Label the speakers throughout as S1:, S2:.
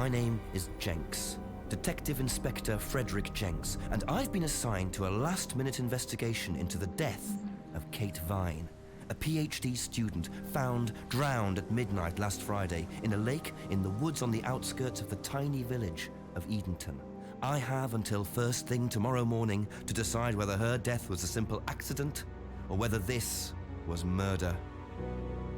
S1: My name is Jenks, Detective Inspector Frederick Jenks, and I've been assigned to a last-minute investigation into the death of Kate Vine, a PhD student found drowned at midnight last Friday in a lake in the woods on the outskirts of the tiny village of Edenton. I have until first thing tomorrow morning to decide whether her death was a simple accident or whether this was murder.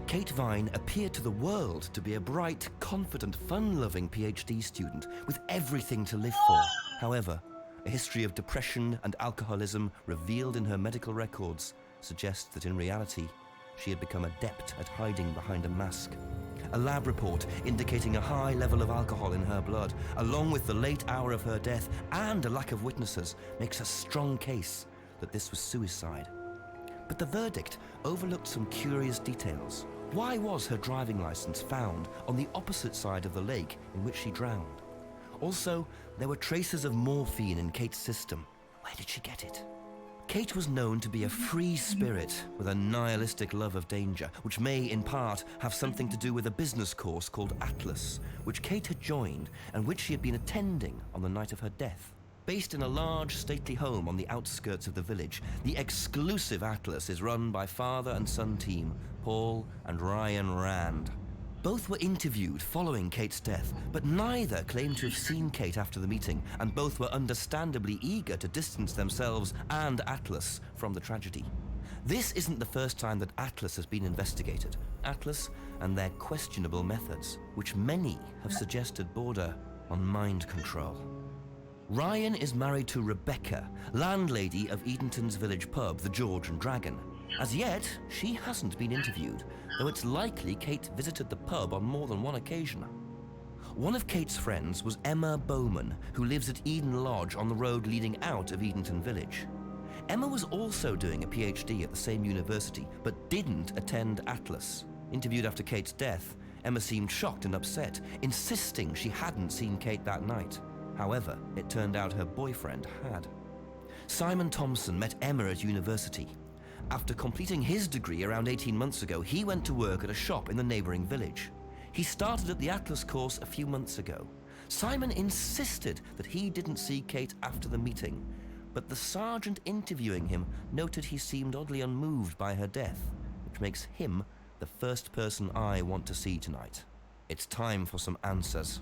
S1: Kate Vine appeared to the world to be a bright, confident, fun-loving PhD student with everything to live for. However, a history of depression and alcoholism revealed in her medical records suggests that in reality, she had become adept at hiding behind a mask. A lab report indicating a high level of alcohol in her blood, along with the late hour of her death and a lack of witnesses, makes a strong case that this was suicide. But the verdict overlooked some curious details. Why was her driving license found on the opposite side of the lake in which she drowned? Also, there were traces of morphine in Kate's system. Where did she get it? Kate was known to be a free spirit with a nihilistic love of danger, which may, in part, have something to do with a business course called Atlas, which Kate had joined and which she had been attending on the night of her death. Based in a large, stately home on the outskirts of the village, the exclusive Atlas is run by father and son team, Paul and Ryan Rand. Both were interviewed following Kate's death, but neither claimed to have seen Kate after the meeting, and both were understandably eager to distance themselves and Atlas from the tragedy. This isn't the first time that Atlas has been investigated. Atlas and their questionable methods, which many have suggested border on mind control. Ryan is married to Rebecca, landlady of Edenton's village pub, the George and Dragon. As yet, she hasn't been interviewed, though it's likely Kate visited the pub on more than one occasion. One of Kate's friends was Emma Bowman, who lives at Eden Lodge on the road leading out of Edenton village. Emma was also doing a PhD at the same university, but didn't attend Atlas. Interviewed after Kate's death, Emma seemed shocked and upset, insisting she hadn't seen Kate that night. However, it turned out her boyfriend had. Simon Thompson met Emma at university. After completing his degree around 18 months ago, he went to work at a shop in the neighboring village. He started at the Atlas course a few months ago. Simon insisted that he didn't see Kate after the meeting, but the sergeant interviewing him noted he seemed oddly unmoved by her death, which makes him the first person I want to see tonight. It's time for some answers.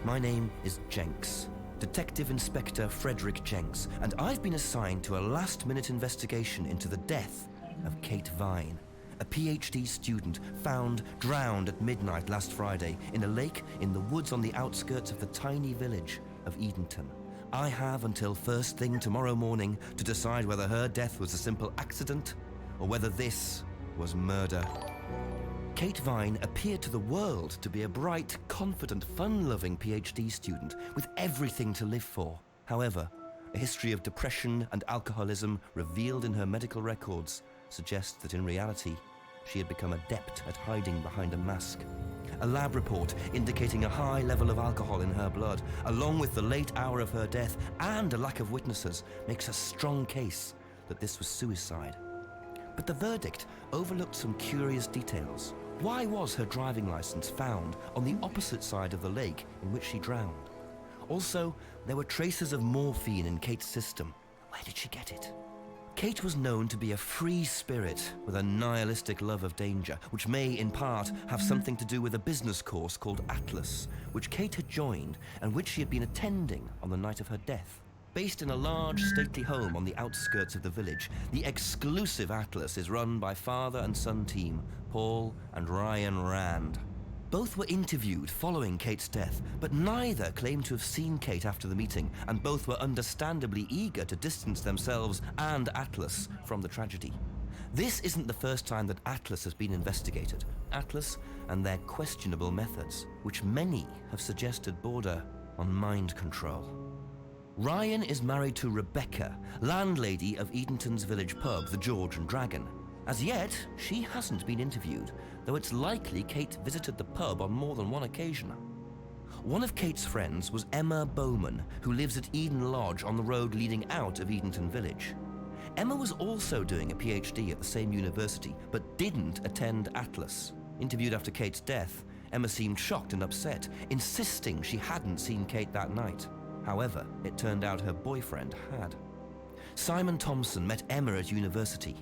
S1: My name is Jenks, Detective Inspector Frederick Jenks, and I've been assigned to a last-minute investigation into the death of Kate Vine, a PhD student found drowned at midnight last Friday in a lake in the woods on the outskirts of the tiny village of Edenton. I have until first thing tomorrow morning to decide whether her death was a simple accident or whether this was murder. Kate Vine appeared to the world to be a bright, confident, fun-loving PhD student with everything to live for. However, a history of depression and alcoholism revealed in her medical records suggests that in reality, she had become adept at hiding behind a mask. A lab report indicating a high level of alcohol in her blood, along with the late hour of her death and a lack of witnesses, makes a strong case that this was suicide. But the verdict overlooked some curious details. Why was her driving license found on the opposite side of the lake in which she drowned? Also, there were traces of morphine in Kate's system. Where did she get it? Kate was known to be a free spirit with a nihilistic love of danger, which may, in part, have something to do with a business course called Atlas, which Kate had joined and which she had been attending on the night of her death. Based in a large, stately home on the outskirts of the village, the exclusive Atlas is run by father and son team, Paul and Ryan Rand. Both were interviewed following Kate's death, but neither claimed to have seen Kate after the meeting, and both were understandably eager to distance themselves and Atlas from the tragedy. This isn't the first time that Atlas has been investigated. Atlas and their questionable methods, which many have suggested border on mind control. Ryan is married to Rebecca, landlady of Edenton's village pub, the George and Dragon. As yet, she hasn't been interviewed, though it's likely Kate visited the pub on more than one occasion. One of Kate's friends was Emma Bowman, who lives at Eden Lodge on the road leading out of Edenton Village. Emma was also doing a PhD at the same university, but didn't attend Atlas. Interviewed after Kate's death, Emma seemed shocked and upset, insisting she hadn't seen Kate that night. However, it turned out her boyfriend had. Simon Thompson met Emma at university.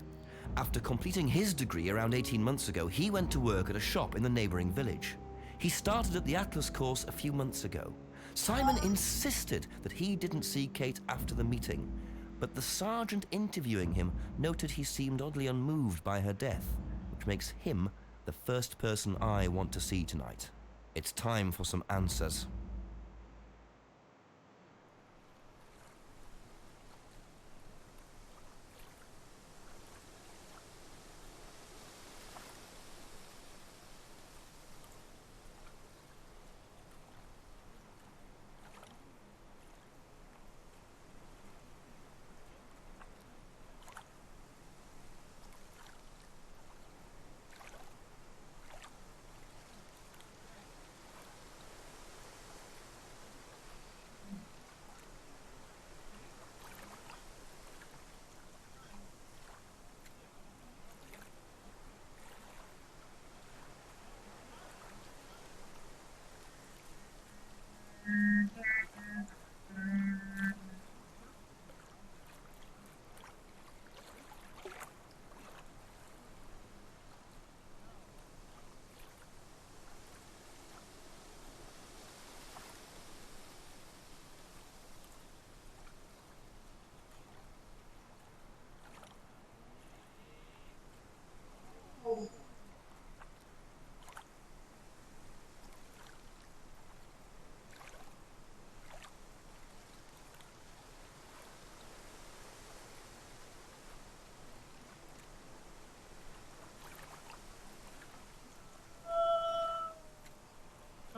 S1: After completing his degree around 18 months ago, he went to work at a shop in the neighboring village. He started at the Atlas course a few months ago. Simon insisted that he didn't see Kate after the meeting, but the sergeant interviewing him noted he seemed oddly unmoved by her death, which makes him the first person I want to see tonight. It's time for some answers.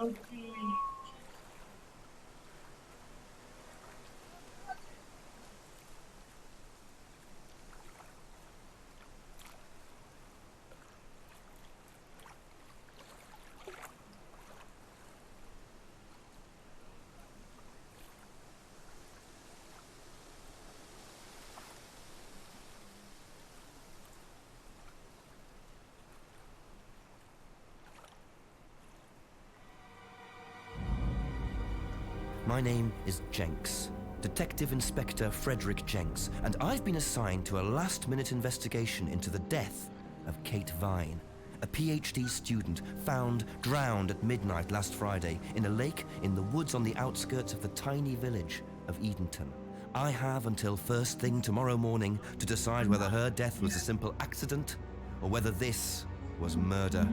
S2: Okay.
S1: My name is Jenks, Detective Inspector Frederick Jenks, and I've been assigned to a last-minute investigation into the death of Kate Vine, a PhD student found drowned at midnight last Friday in a lake in the woods on the outskirts of the tiny village of Edenton. I have until first thing tomorrow morning to decide whether her death was a simple accident or whether this was murder.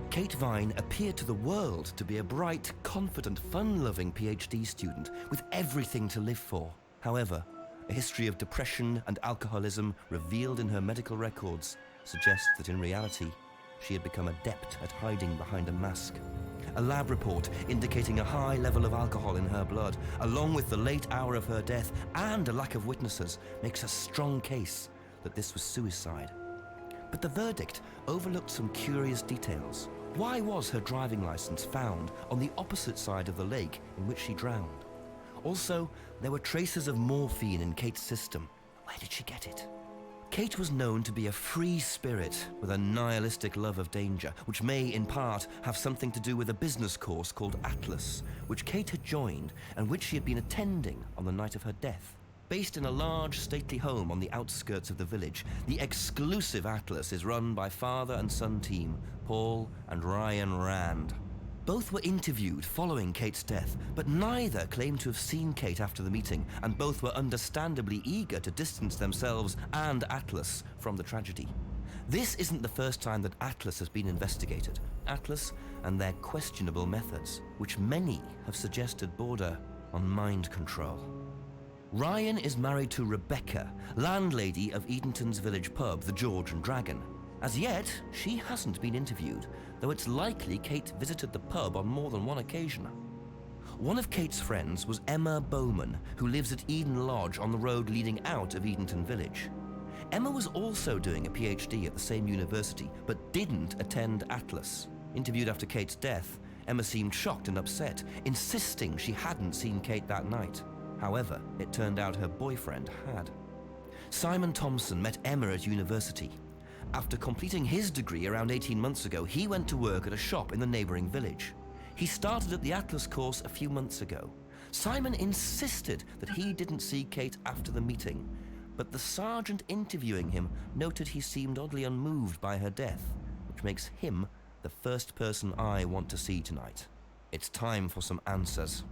S1: Kate Vine appeared to the world to be a bright, confident, fun-loving PhD student with everything to live for. However, a history of depression and alcoholism revealed in her medical records suggests that in reality, She had become adept at hiding behind a mask. A lab report indicating a high level of alcohol in her blood, along with the late hour of her death and a lack of witnesses, makes a strong case that this was suicide. But the verdict overlooked some curious details. Why was her driving license found on the opposite side of the lake in which she drowned? Also, there were traces of morphine in Kate's system. Where did she get it? Kate was known to be a free spirit with a nihilistic love of danger, which may, in part, have something to do with a business course called Atlas, which Kate had joined and which she had been attending on the night of her death. Based in a large, stately home on the outskirts of the village, the exclusive Atlas is run by father and son team, Paul and Ryan Rand. Both were interviewed following Kate's death, but neither claimed to have seen Kate after the meeting, and both were understandably eager to distance themselves and Atlas from the tragedy. This isn't the first time that Atlas has been investigated. Atlas and their questionable methods, which many have suggested border on mind control. Ryan is married to Rebecca, landlady of Edenton's village pub, the George and Dragon. As yet, she hasn't been interviewed, though it's likely Kate visited the pub on more than one occasion. One of Kate's friends was Emma Bowman, who lives at Eden Lodge on the road leading out of Edenton Village. Emma was also doing a PhD at the same university, but didn't attend Atlas. Interviewed after Kate's death, Emma seemed shocked and upset, insisting she hadn't seen Kate that night. However, it turned out her boyfriend had. Simon Thompson met Emma at university. After completing his degree around 18 months ago, he went to work at a shop in the neighboring village. He started at the Atlas course a few months ago. Simon insisted that he didn't see Kate after the meeting, but the sergeant interviewing him noted he seemed oddly unmoved by her death, which makes him the first person I want to see tonight. It's time for some answers.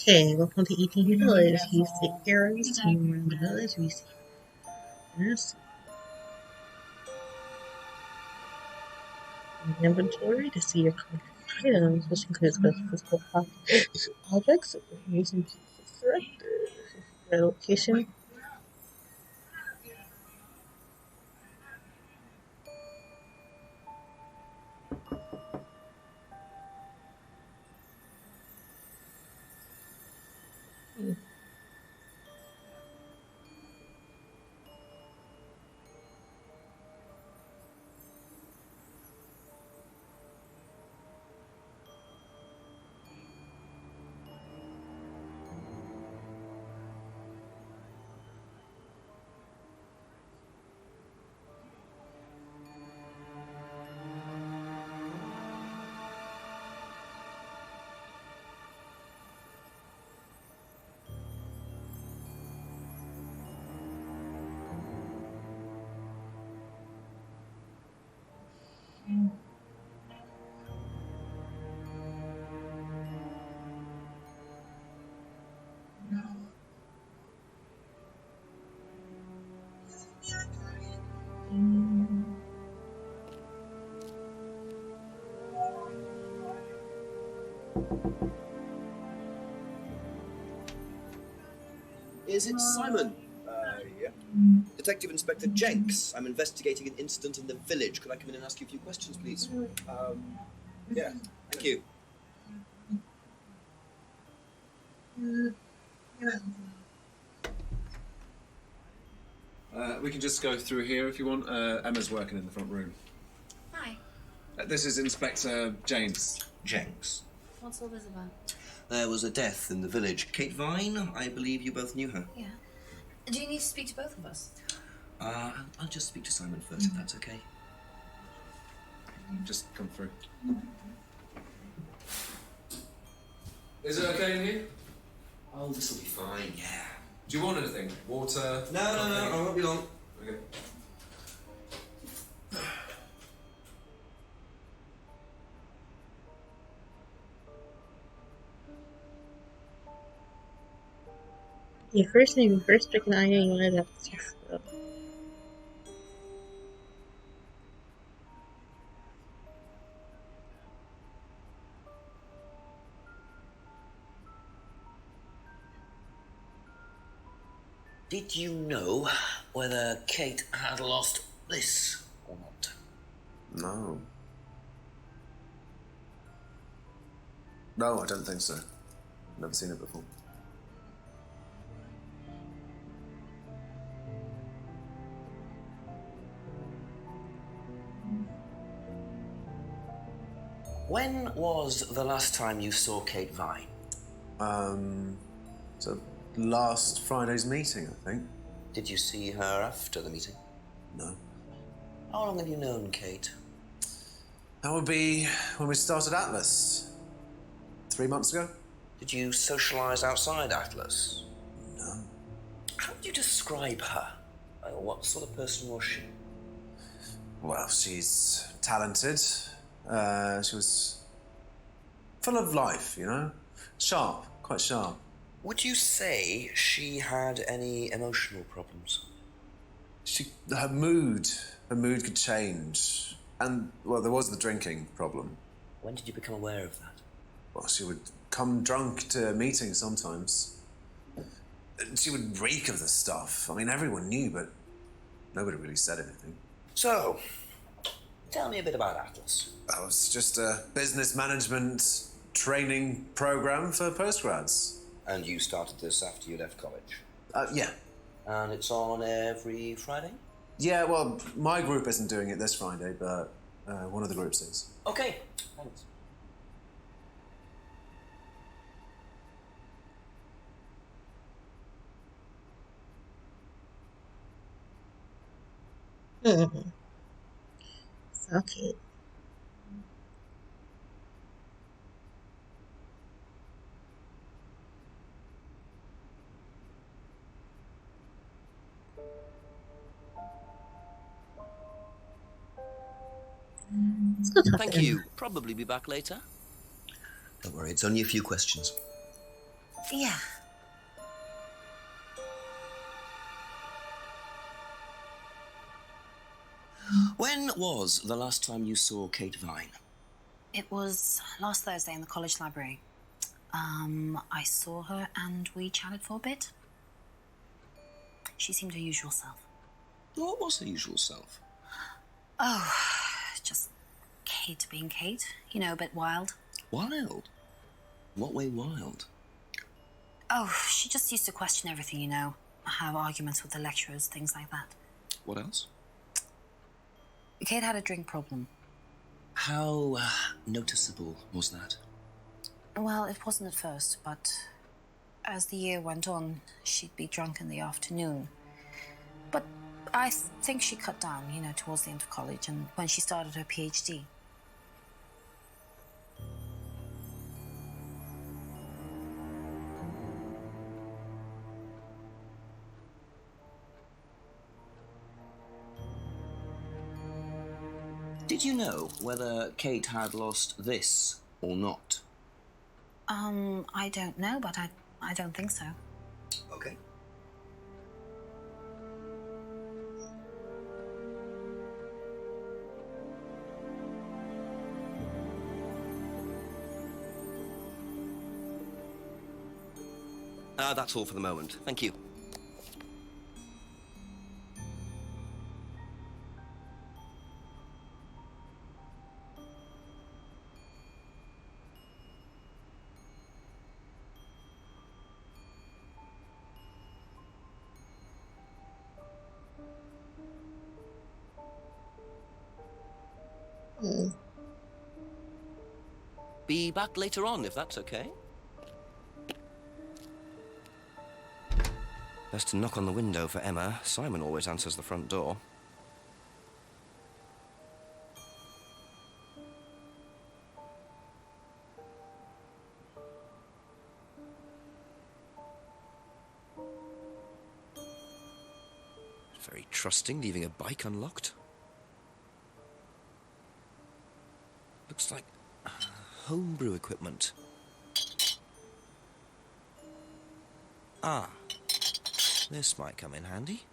S2: Okay, welcome to ET Village. You see arrows turning around the village. We see this inventory to see your current items, which includes both physical objects, using pieces selected, their location.
S1: Is it Simon?
S3: Yeah.
S1: Detective Inspector Jenks. I'm investigating an incident in the village. Could I come in and ask you a few questions, please?
S3: Yeah.
S1: Thank you.
S3: We can just go through here if you want. Emma's working in the front room.
S4: Hi.
S3: This is Inspector James.
S1: Jenks.
S4: What's all this about?
S1: There was a death in the village. Kate Vine, I believe you both knew her.
S4: Yeah. Do you need to speak to both of us?
S1: I'll just speak to Simon first, if that's okay.
S3: Just come through. Is it okay in here?
S1: Oh, this will be fine, yeah.
S3: Do you want anything? Water?
S1: No, I won't be long.
S3: Okay.
S2: Your first name, first pick an item you wanted to test.
S1: Did you know whether Kate had lost this or not?
S3: No. No, I don't think so. Never seen it before.
S1: When was the last time you saw Kate Vine?
S3: So last Friday's meeting, I think.
S1: Did you see her after the meeting?
S3: No.
S1: How long have you known Kate?
S3: That would be when we started Atlas. 3 months ago?
S1: Did you socialise outside Atlas?
S3: No.
S1: How would you describe her? What sort of person was she?
S3: Well, she's talented. She was full of life, you know? Sharp, quite sharp.
S1: Would you say she had any emotional problems?
S3: Her mood could change. And, well, there was the drinking problem.
S1: When did you become aware of that?
S3: Well, she would come drunk to meetings sometimes. She would reek of the stuff. I mean, everyone knew, but nobody really said anything.
S1: So, tell me a bit about Atlas.
S3: That was just a business management training program for postgrads.
S1: And you started this after you left college?
S3: Yeah.
S1: And it's on every Friday?
S3: Yeah, well, my group isn't doing it this Friday, but one of the groups is.
S1: Okay, thanks.
S2: Suck it. Let's go talk
S1: Thank
S2: to Emma.
S1: you. Probably be back later. Don't worry, it's only a few questions.
S4: Yeah.
S1: When was the last time you saw Kate Vine?
S4: It was last Thursday in the college library. I saw her and we chatted for a bit. She seemed her usual self.
S1: What was her usual self?
S4: Oh, just Kate being Kate. You know, a bit wild.
S1: Wild? What way wild?
S4: Oh, she just used to question everything, you know. Have arguments with the lecturers, things like that.
S1: What else?
S4: Kate had a drink problem.
S1: How noticeable was that?
S4: Well, it wasn't at first, but as the year went on, she'd be drunk in the afternoon. But I think she cut down, you know, towards the end of college and when she started her PhD.
S1: Did you know whether Kate had lost this or not?
S4: I don't know, but I don't think so.
S1: Okay. That's all for the moment. Thank you. Be back later on, if that's okay. Best to knock on the window for Emma. Simon always answers the front door. Very trusting, leaving a bike unlocked. Looks like homebrew equipment. Ah, this might come in handy.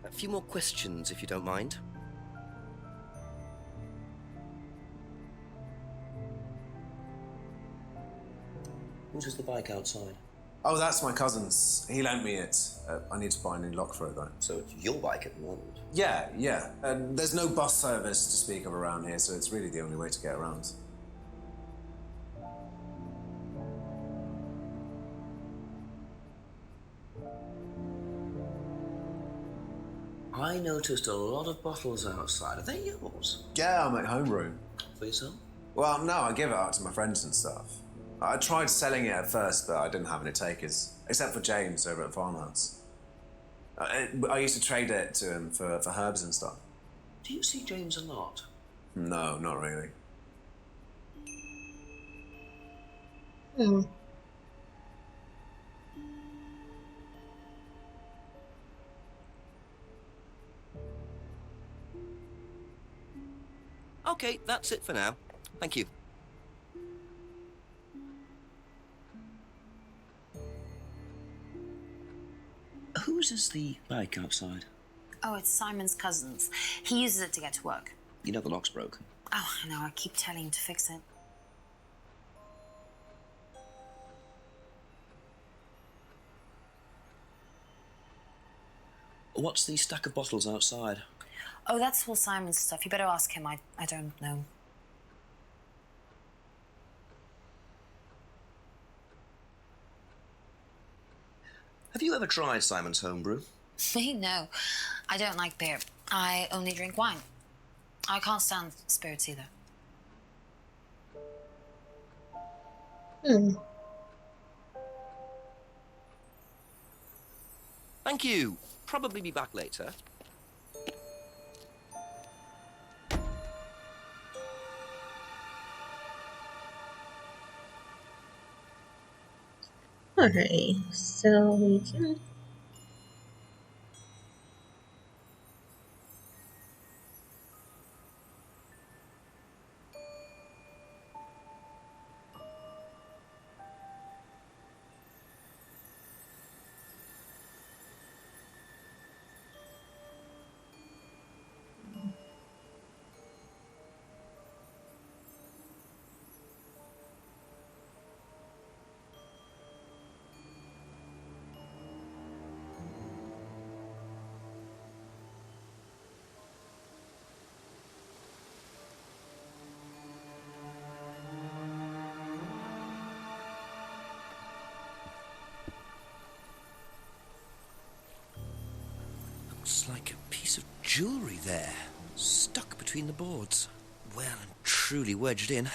S1: A few more questions, if you don't mind. Whose the bike outside?
S3: Oh, that's my cousin's. He lent me it. I need to buy a new lock for it, though.
S1: So it's your bike at the moment?
S3: Yeah. There's no bus service to speak of around here, so it's really the only way to get around.
S1: I noticed a lot of bottles outside. Are they yours?
S3: Yeah, I make homebrew.
S1: For yourself?
S3: Well, no, I give it out to my friends and stuff. I tried selling it at first, but I didn't have any takers. Except for James over at Farmhouse. I used to trade it to him for herbs and stuff.
S1: Do you see James a lot?
S3: No, not really.
S2: Hmm.
S1: Okay, that's it for now. Thank you. Whose is the bike outside?
S4: Oh, it's Simon's cousin's. He uses it to get to work.
S1: You know the lock's broken.
S4: Oh, I know. I keep telling him to fix it.
S1: What's the stack of bottles outside?
S4: Oh, that's all Simon's stuff. You better ask him. I don't know.
S1: Have you ever tried Simon's homebrew?
S4: Me? No. I don't like beer. I only drink wine. I can't stand spirits either.
S2: Hmm.
S1: Thank you. Probably be back later.
S2: Alright, so we can.
S1: Looks like a piece of jewellery there, stuck between the boards. Well and truly wedged in.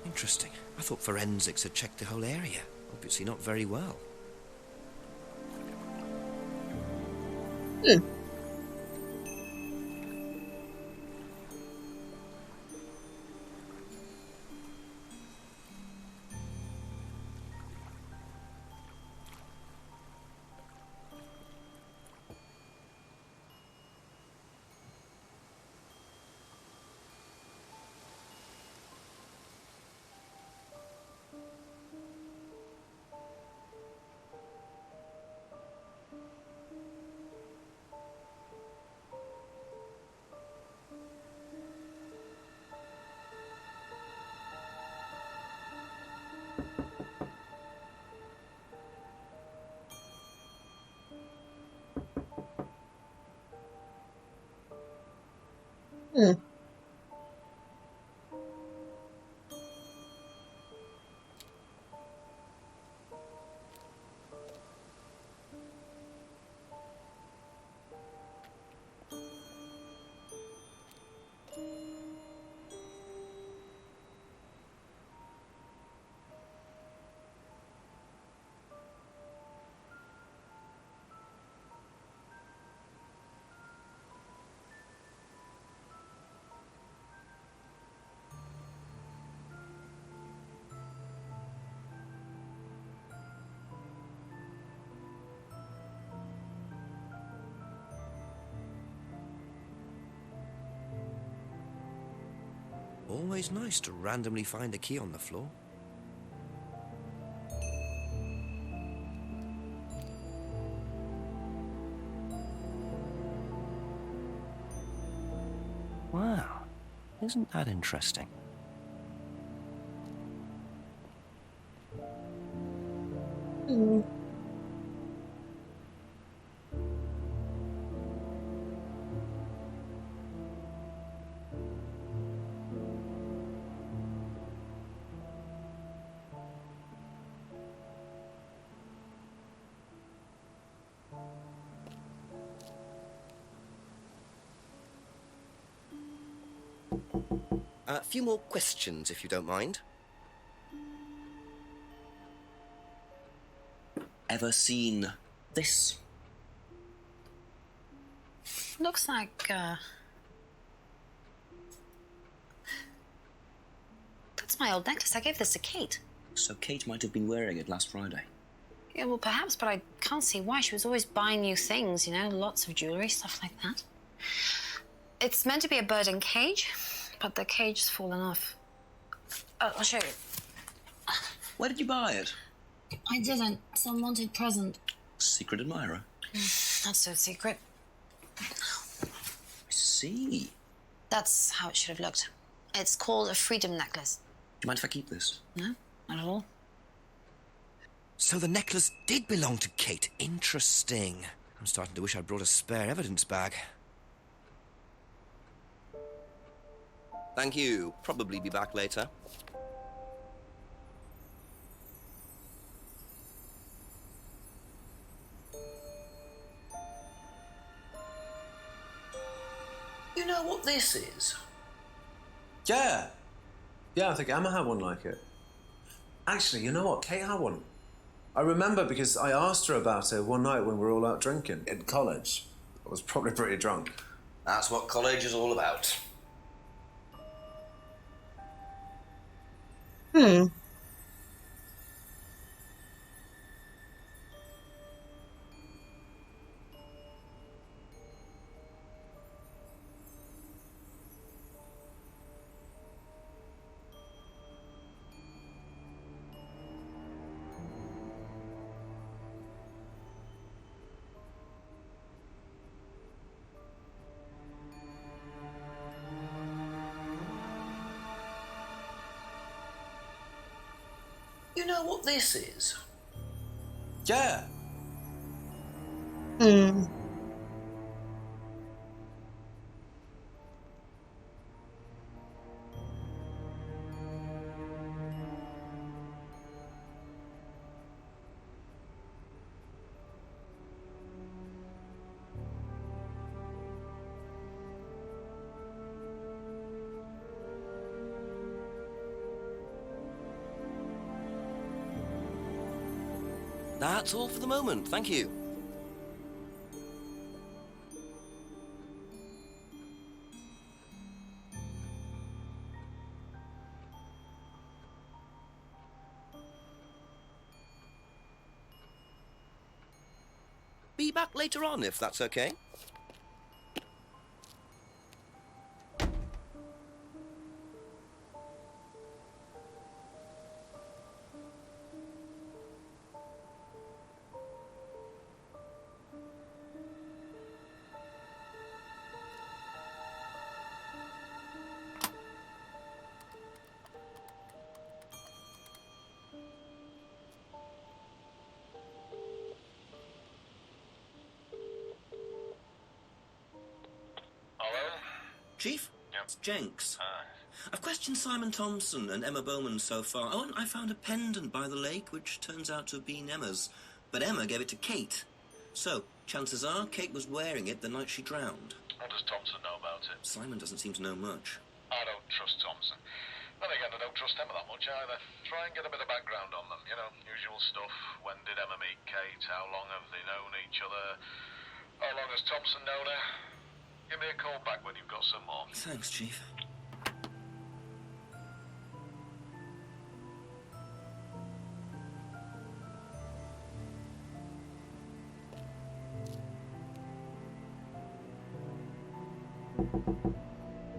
S1: Interesting. I thought forensics had checked the whole area. Obviously not very well.
S2: Hmm. Hmm.
S1: Always nice to randomly find a key on the floor. Wow, isn't that interesting?
S2: Hmm.
S1: A few more questions, if you don't mind. Ever seen this?
S4: Looks like, that's my old necklace. I gave this to Kate.
S1: So Kate might have been wearing it last Friday.
S4: Yeah, well, perhaps, but I can't see why. She was always buying new things, you know, lots of jewellery, stuff like that. It's meant to be a bird in cage, but the cage's fallen off. I'll show you.
S1: Where did you buy it?
S4: I didn't. Some wanted present.
S1: Secret admirer.
S4: Not so secret.
S1: I see.
S4: That's how it should have looked. It's called a freedom necklace.
S1: Do you mind if I keep this?
S4: No, not at all.
S1: So the necklace did belong to Kate. Interesting. I'm starting to wish I'd brought a spare evidence bag. Thank you. Probably be back later. You know what this is?
S3: Yeah. Yeah, I think Emma had one like it. Actually, you know what? Kate had one. I remember because I asked her about it one night when we were all out drinking in college. I was probably pretty drunk.
S1: That's what college is all about.
S2: Hmm.
S1: You know what this is?
S3: Yeah.
S2: Hmm.
S1: That's all for the moment, thank you. Be back later on, if that's okay.
S5: Hello?
S1: Chief?
S5: Yep.
S1: It's Jenks.
S5: Hi.
S1: I've questioned Simon Thompson and Emma Bowman so far. Oh, and I found a pendant by the lake, which turns out to have been Emma's. But Emma gave it to Kate. So, chances are Kate was wearing it the night she drowned.
S5: What does Thompson know about it?
S1: Simon doesn't seem to know much.
S5: I don't trust Thompson. Then again, I don't trust Emma that much either. Try and get a bit of background on them, you know, usual stuff. When did Emma meet Kate? How long have they known each other? How long has Thompson known her? Give me a call back when you've got some more.
S1: Thanks, Chief.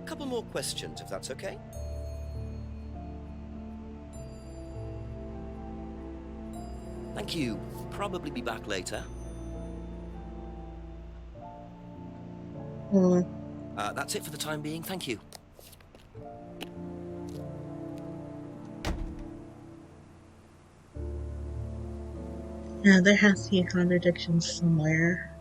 S1: Couple more questions, if that's okay. Thank you. Probably be back later.
S2: Hmm.
S1: That's it for the time being. Thank you.
S2: Yeah, there has to be a contradiction somewhere.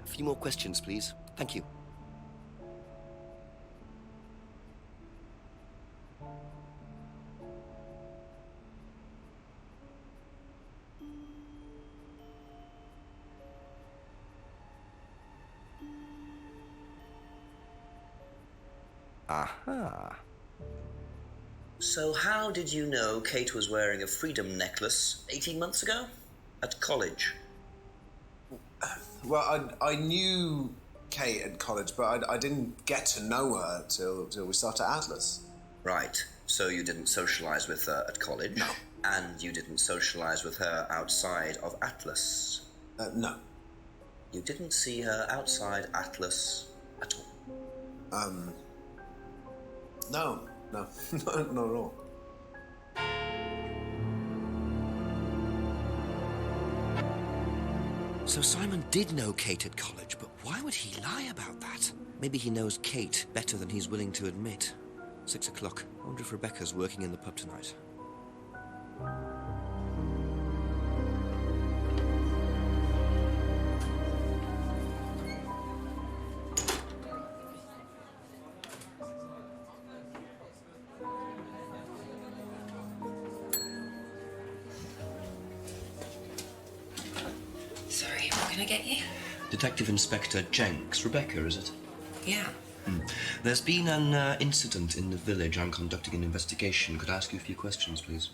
S1: A few more questions, please. Thank you. Aha. So how did you know Kate was wearing a freedom necklace 18 months ago? At college?
S3: Well, I knew Kate at college, but I didn't get to know her till we started at Atlas.
S1: Right. So you didn't socialize with her at college?
S3: No.
S1: And you didn't socialize with her outside of Atlas?
S3: No.
S1: You didn't see her outside Atlas at all?
S3: No. Not at all.
S1: So Simon did know Kate at college, but why would he lie about that? Maybe he knows Kate better than he's willing to admit. 6 o'clock. I wonder if Rebecca's working in the pub tonight.
S6: Sorry, what can I get you?
S1: Detective Inspector Jenks. Rebecca, is it?
S6: Yeah.
S1: There's been an incident in the village. I'm conducting an investigation. Could I ask you a few questions, please?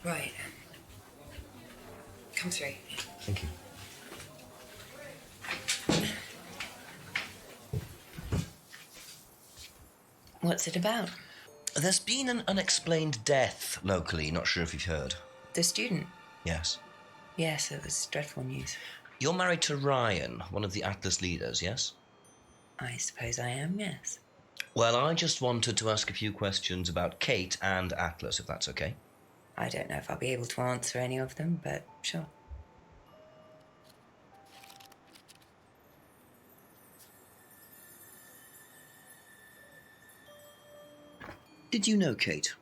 S6: Right. Come through.
S1: Thank you.
S6: What's it about?
S1: There's been an unexplained death locally. Not sure if you've heard.
S6: The student?
S1: Yes.
S6: Yes, it was dreadful news.
S1: You're married to Ryan, one of the Atlas leaders, yes?
S6: I suppose I am, yes.
S1: Well, I just wanted to ask a few questions about Kate and Atlas, if that's okay.
S6: I don't know if I'll be able to answer any of them, but sure.
S1: Did you know Kate?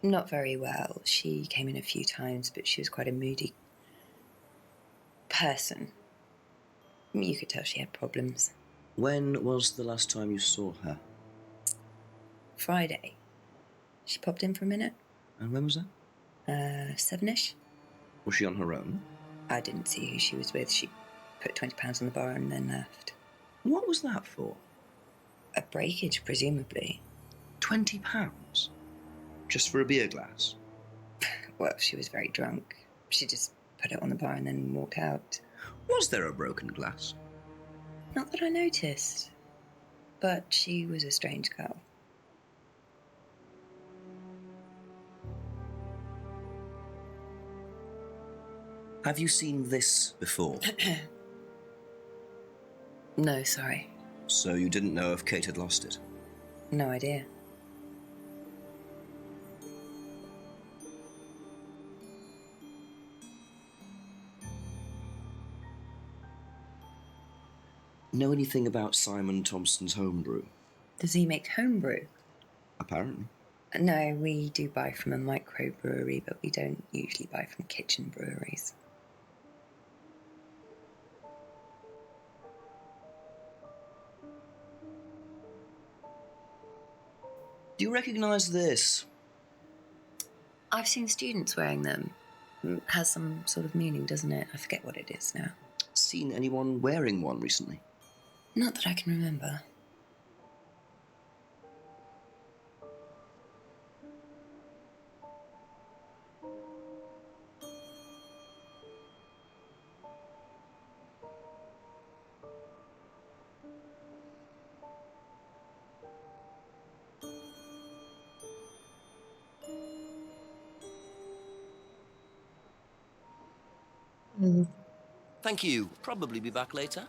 S6: Not very well. She came in a few times, but she was quite a moody person. You could tell she had problems.
S1: When was the last time you saw her?
S6: Friday. She popped in for a minute.
S1: And when was that?
S6: 7-ish.
S1: Was she on her own?
S6: I didn't see who she was with. She put £20 on the bar and then left.
S1: What was that for?
S6: A breakage, presumably.
S1: £20? Just for a beer glass?
S6: Well, she was very drunk. She just put it on the bar and then walked out.
S1: Was there a broken glass?
S6: Not that I noticed. But she was a strange girl.
S1: Have you seen this before?
S6: No, sorry.
S1: So you didn't know if Kate had lost it?
S6: No idea.
S1: Know anything about Simon Thompson's homebrew?
S6: Does he make homebrew?
S1: Apparently.
S6: No, we do buy from a microbrewery, but we don't usually buy from kitchen breweries.
S1: Do you recognise this?
S6: I've seen students wearing them. Has some sort of meaning, doesn't it? I forget what it is now.
S1: Seen anyone wearing one recently?
S6: Not that I can remember.
S1: Thank you. Probably be back later.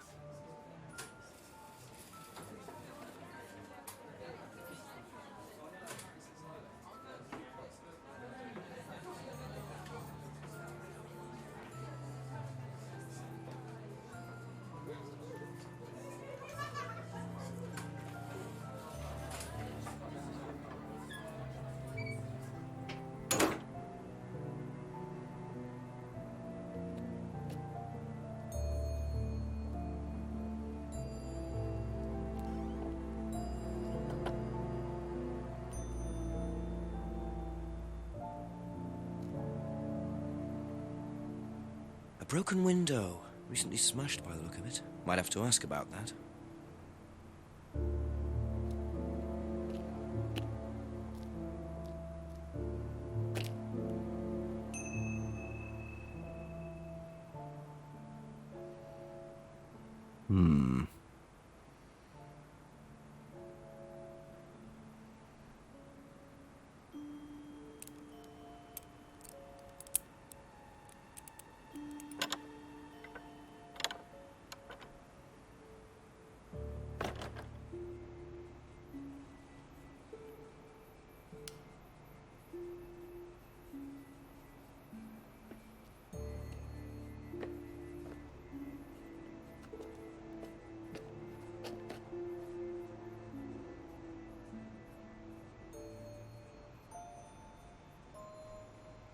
S1: broken window. Recently smashed by the look of it. Might have to ask about that.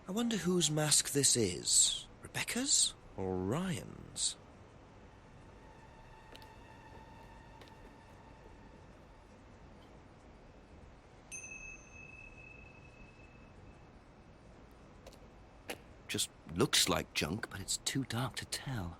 S1: I wonder whose mask this is. Rebecca's or Ryan's? Just looks like junk, but it's too dark to tell.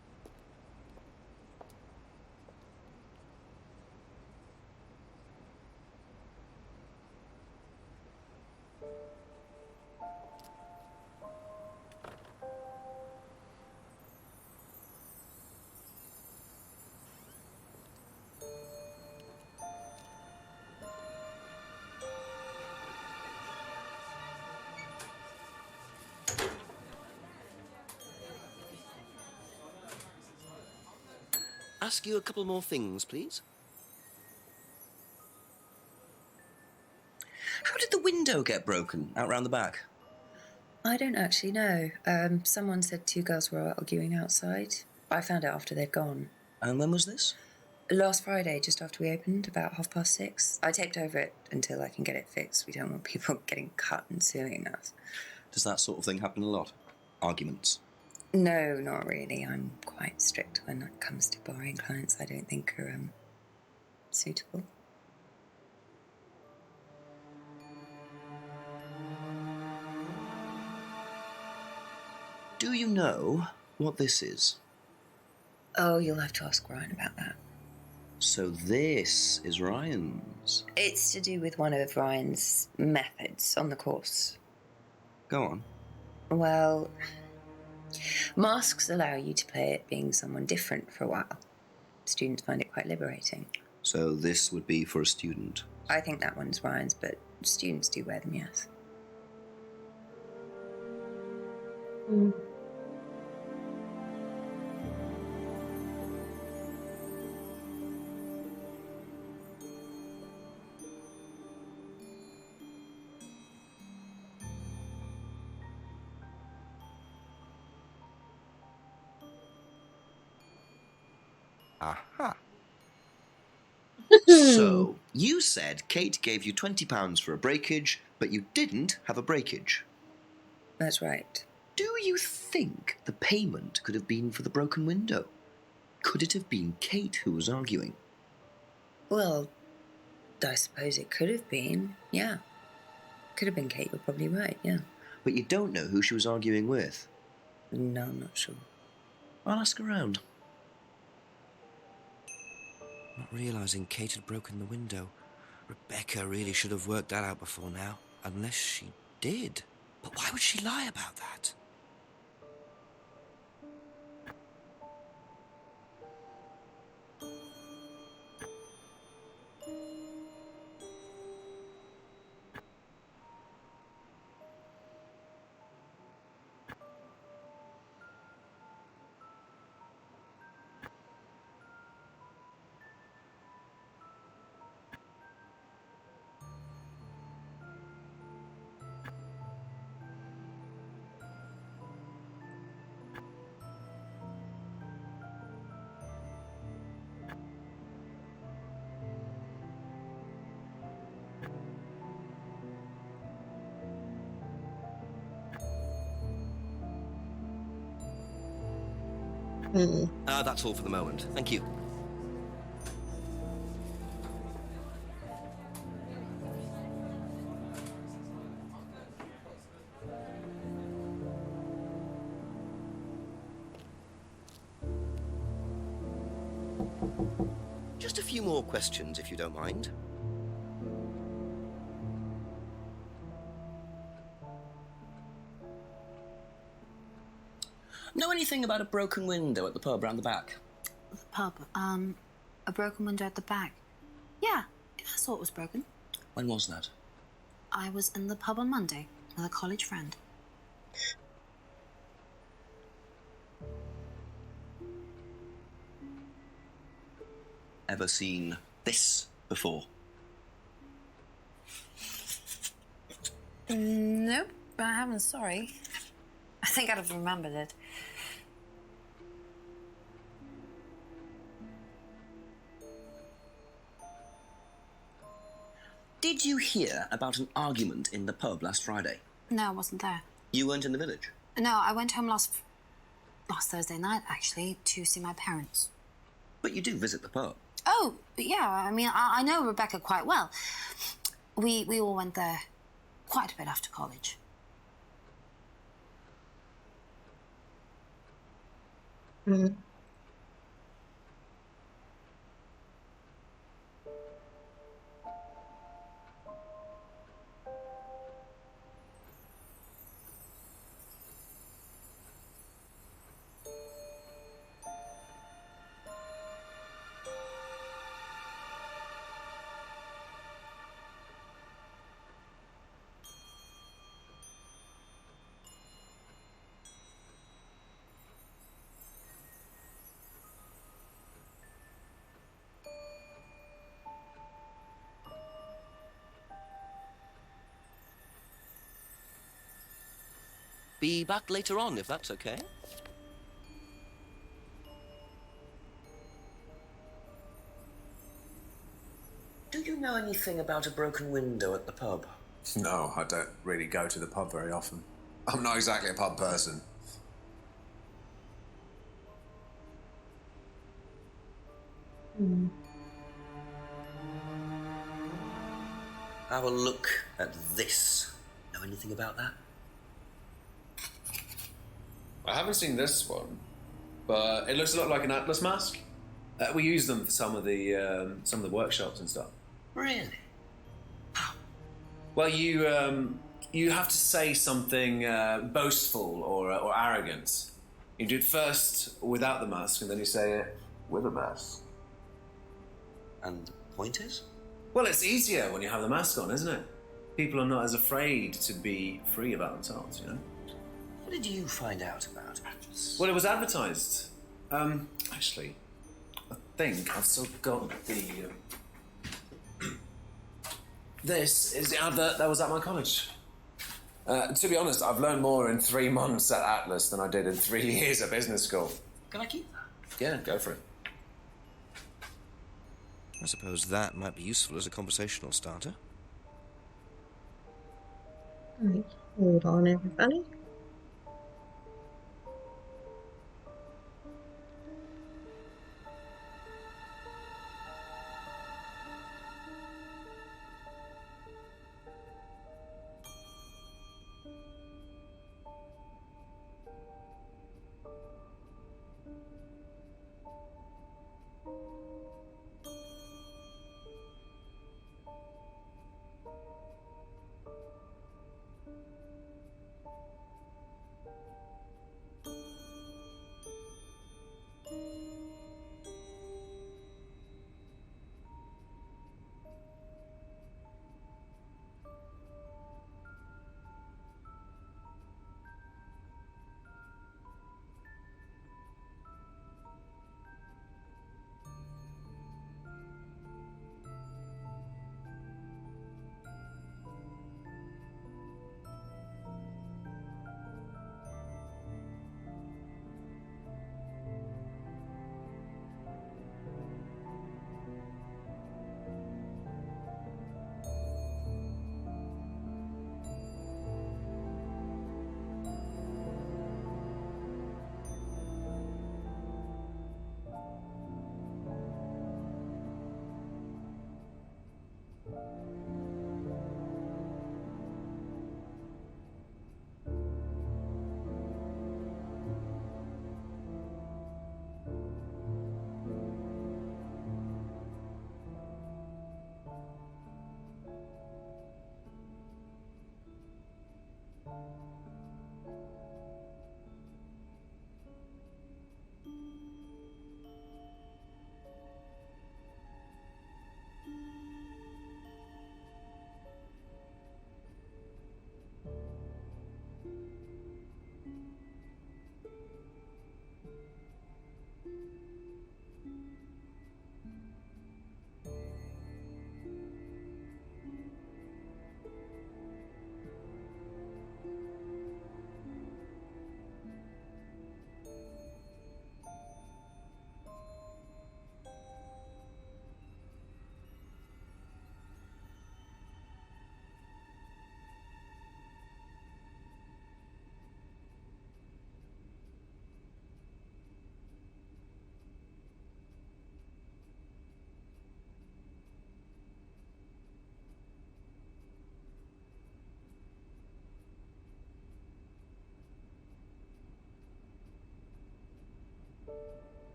S1: Ask you a couple more things, please. How did the window get broken out round the back?
S6: I don't actually know. Someone said 2 girls were arguing outside. I found out after they'd gone.
S1: And when was this?
S6: Last Friday, just after we opened, about 6:30. I taped over it until I can get it fixed. We don't want people getting cut and suing us.
S1: Does that sort of thing happen a lot? Arguments?
S6: No, not really. I'm quite strict when it comes to borrowing clients I don't think are suitable.
S1: Do you know what this is?
S6: Oh, you'll have to ask Ryan about that.
S1: So this is Ryan's.
S6: It's to do with one of Ryan's methods on the course.
S1: Go on.
S6: Well, masks allow you to play at being someone different for a while. Students find it quite liberating.
S1: So this would be for a student?
S6: I think that one's Ryan's, but students do wear them, yes.
S1: Aha. So, you said Kate gave you £20 for a breakage, but you didn't have a breakage.
S6: That's right.
S1: Do you think the payment could have been for the broken window? Could it have been Kate who was arguing?
S6: Well, I suppose it could have been, yeah. Could have been Kate, you're probably right, yeah.
S1: But you don't know who she was arguing with?
S6: No, I'm not sure.
S1: I'll ask around. Not realising Kate had broken the window. Rebecca really should have worked that out before now. Unless she did. But why would she lie about that? That's all for the moment. Thank you. Just a few more questions, if you don't mind.
S7: Know anything about a broken window at the pub round the back?
S4: The pub, a broken window at the back. Yeah, I saw it was broken.
S7: When was that?
S4: I was in the pub on Monday with a college friend.
S7: Ever seen this before?
S4: Nope, I haven't, sorry. I think I'd have remembered it.
S7: Did you hear about an argument in the pub last Friday?
S4: No, I wasn't there.
S7: You weren't in the village?
S4: No, I went home last Thursday night, actually, to see my parents.
S7: But you do visit the pub.
S4: Oh, yeah, I mean, I know Rebecca quite well. We all went there quite a bit after college.
S2: Mm.
S1: Be back later on, if that's okay.
S7: Do you know anything about a broken window at the pub?
S3: No, I don't really go to the pub very often. I'm not exactly a pub person.
S2: Mm.
S7: Have a look at this. Know anything about that?
S3: I haven't seen this one, but it looks a lot like an Atlas mask. We use them for some of the workshops and stuff.
S7: Really?
S3: Well, you have to say something boastful or arrogant. You do it first without the mask, and then you say it with a mask.
S7: And the point is?
S3: Well, it's easier when you have the mask on, isn't it? People are not as afraid to be free about themselves, you know?
S7: What did you find out about Atlas?
S3: Well, it was advertised. Actually, I think I've still got the... This is the advert that was at my college. To be honest, I've learned more in 3 months at Atlas than I did in 3 years at business school.
S7: Can I keep that?
S3: Yeah, go for it.
S1: I suppose that might be useful as a conversational starter.
S2: Right, hold on, everybody.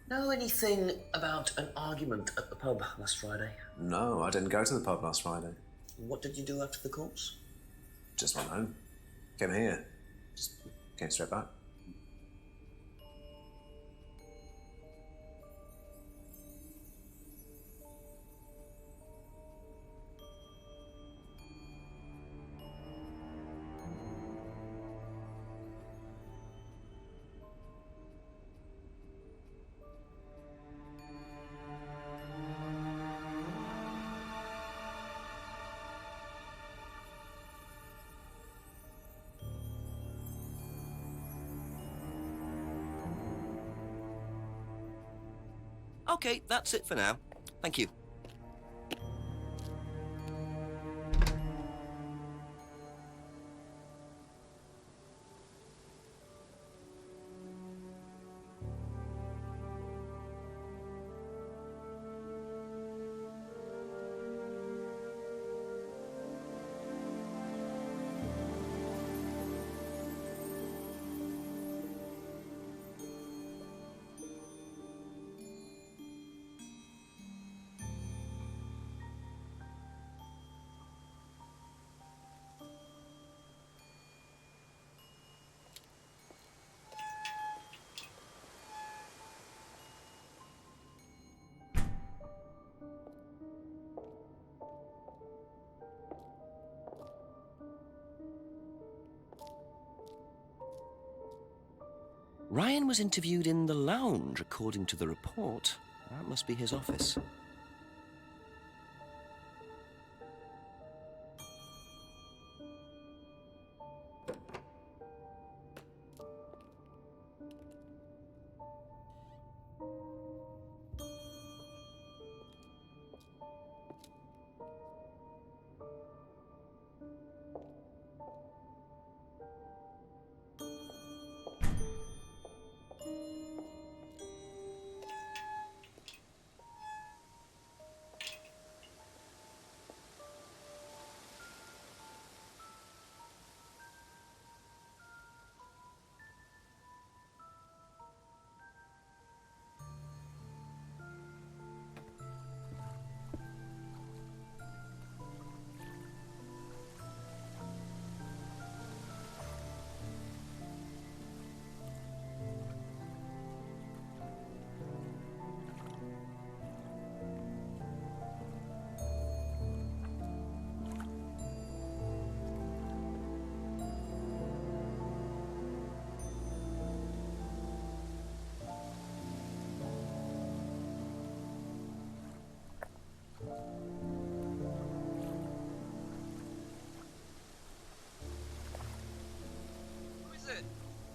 S7: Know anything about an argument at the pub last Friday?
S3: No, I didn't go to the pub last Friday.
S7: What did you do after the course?
S3: Just went home. Came here. Just came straight back.
S1: Okay, that's it for now. Thank you. Ryan was interviewed in the lounge, according to the report. That must be his office.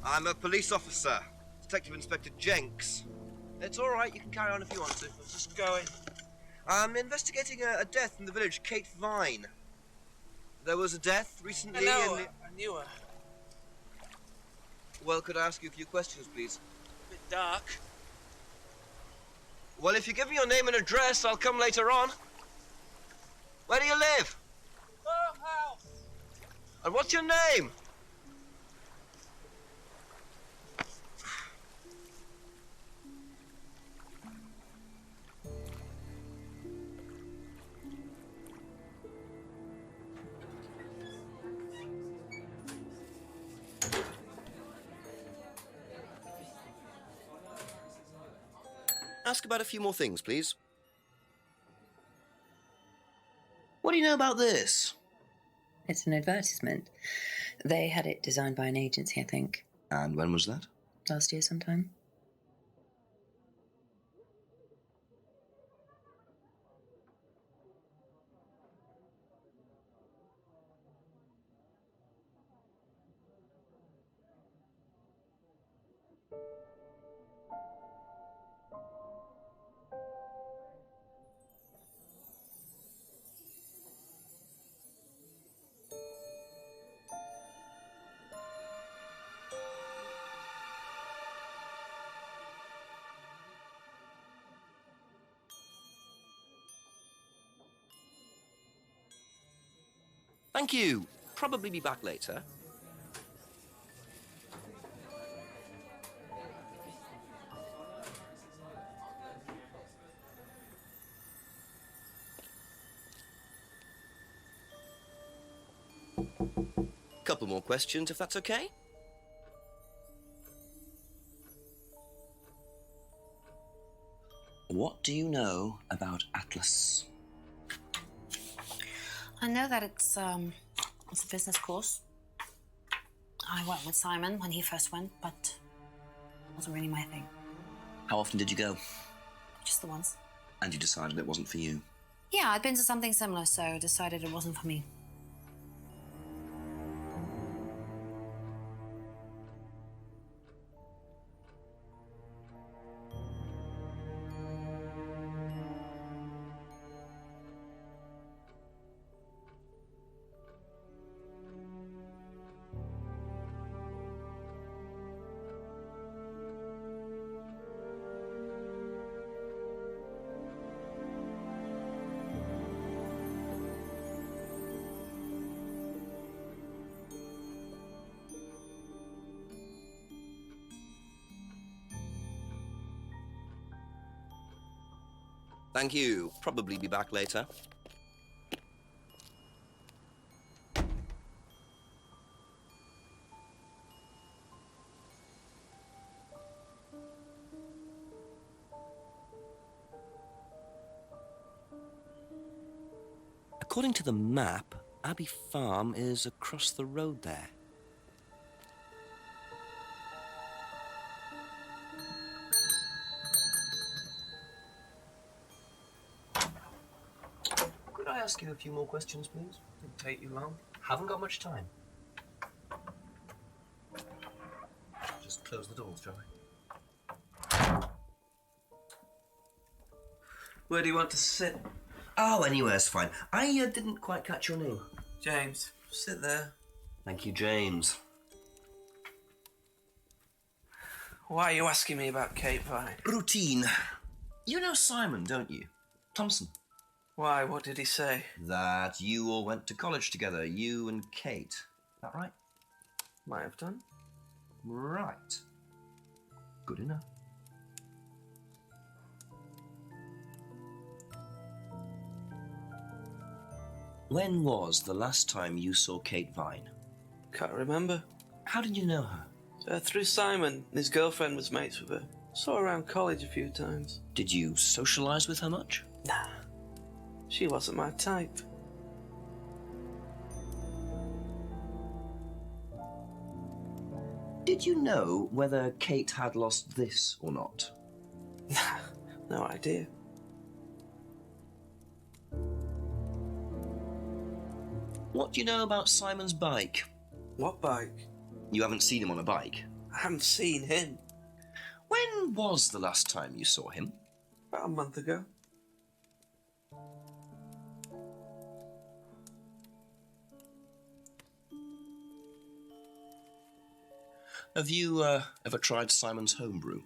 S8: I'm a police officer, Detective Inspector Jenks. It's all right, you can carry on if you want to. I'm just going. I'm investigating a death in the village, Kate Vine. There was a death recently
S9: I knew her.
S8: Well, could I ask you a few questions, please?
S9: A bit dark.
S8: Well, if you give me your name and address, I'll come later on. Where do you live?
S9: Farmhouse!
S8: And what's your name?
S1: Ask about a few more things, please.
S7: What do you know about this?
S6: It's an advertisement. They had it designed by an agency, I think.
S7: And when was that?
S6: Last year sometime.
S1: Thank you. Probably be back later.
S7: Couple more questions, if that's okay? What do you know about Atlas?
S4: I know that it's a business course. I went with Simon when he first went, but it wasn't really my thing.
S7: How often did you go?
S4: Just the once.
S7: And you decided it wasn't for you?
S4: Yeah, I'd been to something similar, so decided it wasn't for me.
S7: Thank you. Probably be back later. According to the map, Abbey Farm is across the road there. Could I ask you a few more questions, please? Didn't take you long. Haven't got much time. Just close the doors, shall we?
S8: Where do you want to sit?
S7: Oh, anywhere's fine. I didn't quite catch your name.
S8: James, sit there.
S7: Thank you, James.
S8: Why are you asking me about Kate Vine?
S7: Routine. You know Simon, don't you? Thompson.
S8: Why, what did he say?
S7: That you all went to college together, you and Kate. Is that right?
S8: Might have done.
S7: Right. Good enough. When was the last time you saw Kate Vine?
S8: Can't remember.
S7: How did you know her?
S8: Through Simon. His girlfriend was mates with her. Saw her around college a few times.
S7: Did you socialise with her much?
S8: Nah. She wasn't my type.
S7: Did you know whether Kate had lost this or not?
S8: Nah, no idea.
S7: What do you know about Simon's bike?
S8: What bike?
S7: You haven't seen him on a bike?
S8: I haven't seen him.
S7: When was the last time you saw him?
S8: About a month ago.
S7: Have you ever tried Simon's homebrew?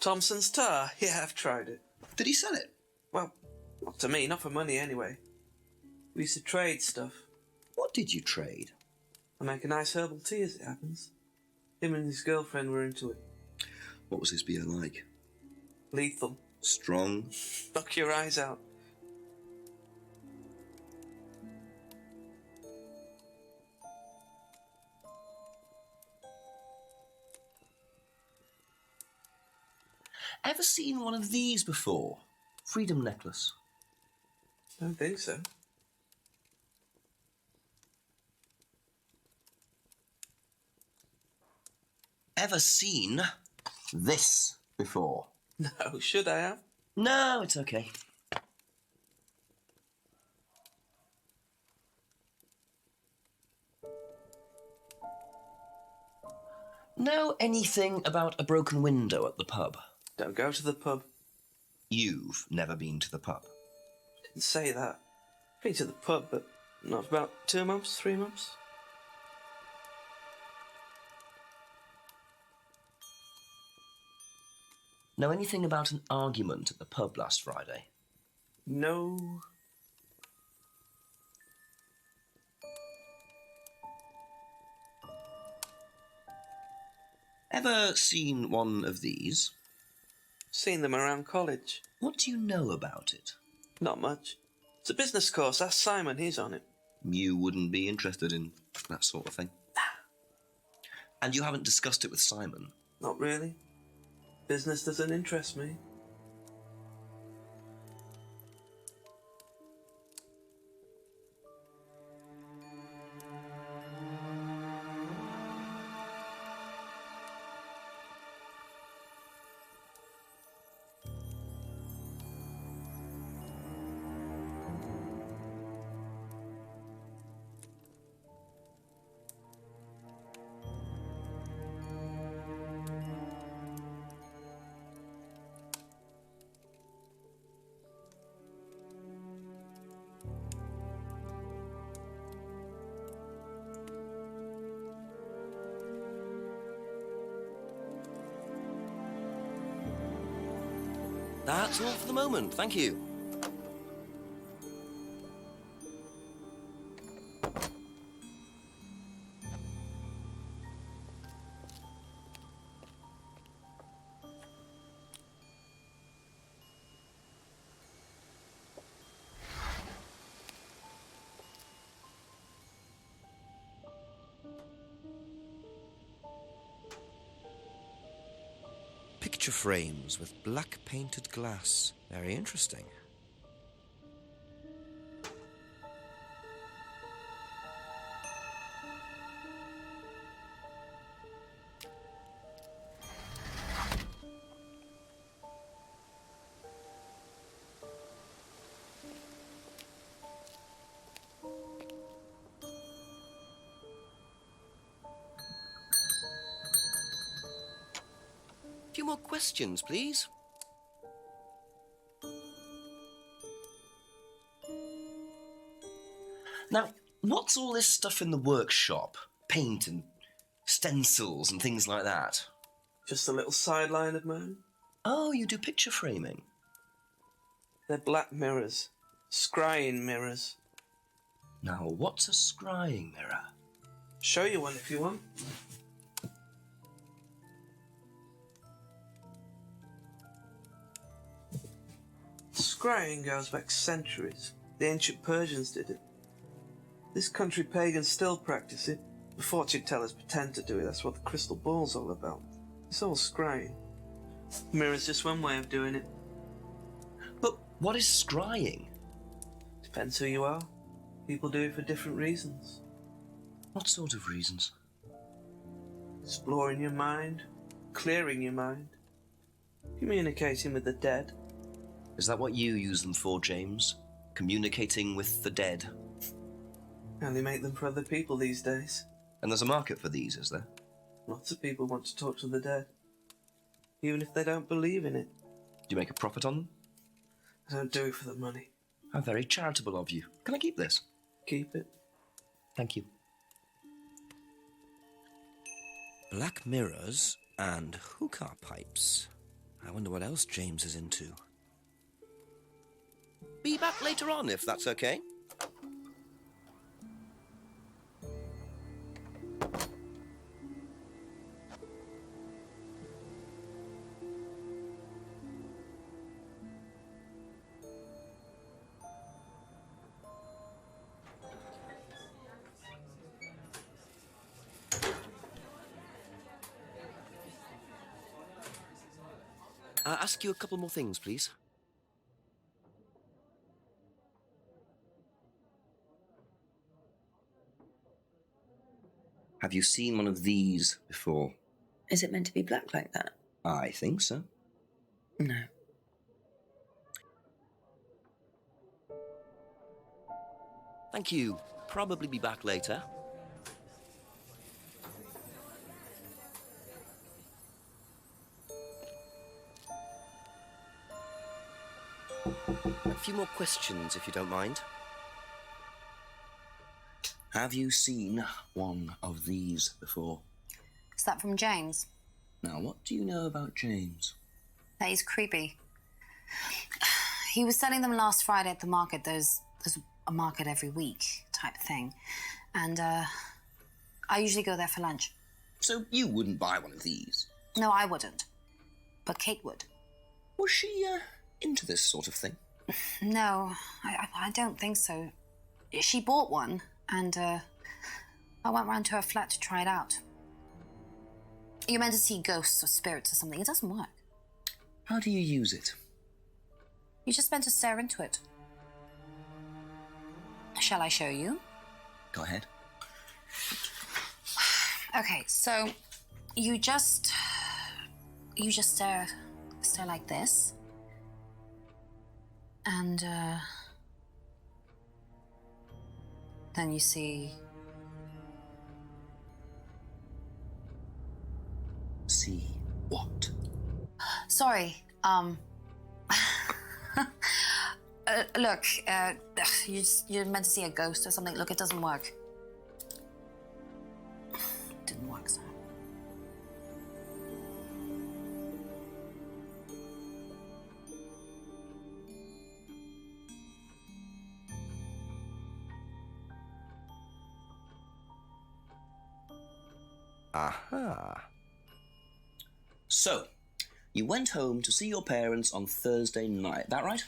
S8: Thompson's tar? Yeah, I've tried it.
S7: Did he sell it?
S8: Well, not to me, not for money anyway. We used to trade stuff.
S7: What did you trade?
S8: I make a nice herbal tea as it happens. Him and his girlfriend were into it.
S7: What was his beer like?
S8: Lethal.
S7: Strong?
S8: Knock your eyes out.
S7: Ever seen one of these before? Freedom necklace.
S8: Don't think so.
S7: Ever seen this before?
S8: No, should I have?
S7: No, it's okay. Know anything about a broken window at the pub?
S8: Don't go to the pub.
S7: You've never been to the pub?
S8: Didn't say that. Been to the pub, but not for about 2 months, 3 months.
S7: Know anything about an argument at the pub last Friday?
S8: No.
S7: Ever seen one of these?
S8: Seen them around college.
S7: What do you know about it?
S8: Not much. It's a business course. Ask Simon, he's on it.
S7: You wouldn't be interested in that sort of thing. And you haven't discussed it with Simon?
S8: Not really. Business doesn't interest me.
S7: That's all for the moment, thank you.
S1: Picture frames with black painted glass. Very interesting.
S7: A few more questions, please. Now, what's all this stuff in the workshop? Paint and stencils and things like that?
S8: Just a little sideline of mine.
S7: Oh, you do picture framing?
S8: They're black mirrors. Scrying mirrors.
S7: Now, what's a scrying mirror?
S8: Show you one if you want. Scrying goes back centuries. The ancient Persians did it. This country pagans still practice it. The fortune tellers pretend to do it. That's what the crystal ball's all about. It's all scrying. Mirror's just one way of doing it.
S7: But what is scrying?
S8: Depends who you are. People do it for different reasons.
S7: What sort of reasons?
S8: Exploring your mind, clearing your mind, communicating with the dead.
S7: Is that what you use them for, James? Communicating with the dead?
S8: And they make them for other people these days.
S7: And there's a market for these, is there?
S8: Lots of people want to talk to the dead, even if they don't believe in it.
S7: Do you make a profit on them?
S8: I don't do it for the money.
S7: How very charitable of you. Can I keep this?
S8: Keep it.
S7: Thank you.
S1: Black mirrors and hookah pipes. I wonder what else James is into.
S7: Be back later on, if that's okay. Ask you a couple more things, please. Have you seen one of these before?
S6: Is it meant to be black like that?
S7: I think so.
S6: No.
S7: Thank you. Probably be back later. A few more questions, if you don't mind. Have you seen one of these before?
S4: Is that from James?
S7: Now, what do you know about James?
S4: That he's creepy. He was selling them last Friday at the market. There's a market every week type thing. And I usually go there for lunch.
S7: So you wouldn't buy one of these?
S4: No, I wouldn't. But Kate would.
S7: Was she into this sort of thing?
S4: No, I don't think so. She bought one, and I went round to her flat to try it out. You're meant to see ghosts or spirits or something. It doesn't work.
S7: How do you use it?
S4: You're just meant to stare into it. Shall I show you?
S7: Go ahead.
S4: Okay, so you just stare like this, and then you see.
S7: See what?
S4: Sorry. Look, you're meant to see a ghost or something. Look, it doesn't work. It didn't work, so.
S1: Aha.
S7: So, you went home to see your parents on Thursday night, that right?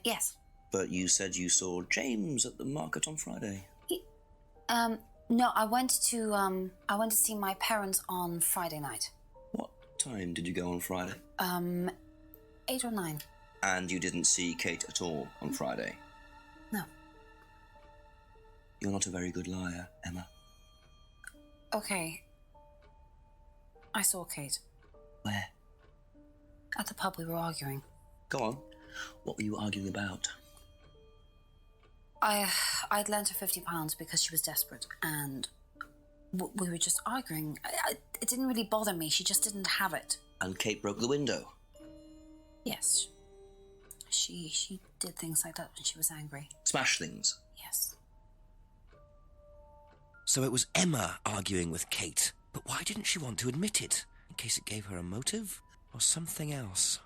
S4: Yes.
S7: But you said you saw James at the market on Friday.
S4: No, I went to see my parents on Friday night.
S7: What time did you go on Friday?
S4: 8 or 9.
S7: And you didn't see Kate at all on Friday?
S4: No.
S7: You're not a very good liar, Emma.
S4: Okay. I saw Kate.
S7: Where?
S4: At the pub we were arguing.
S7: Go on. What were you arguing about?
S4: I'd lent her £50 because she was desperate, and we were just arguing. It didn't really bother me. She just didn't have it.
S7: And Kate broke the window?
S4: Yes. She did things like that when she was angry.
S7: Smash things?
S4: Yes.
S1: So it was Emma arguing with Kate. But why didn't she want to admit it? In case it gave her a motive? Or something else?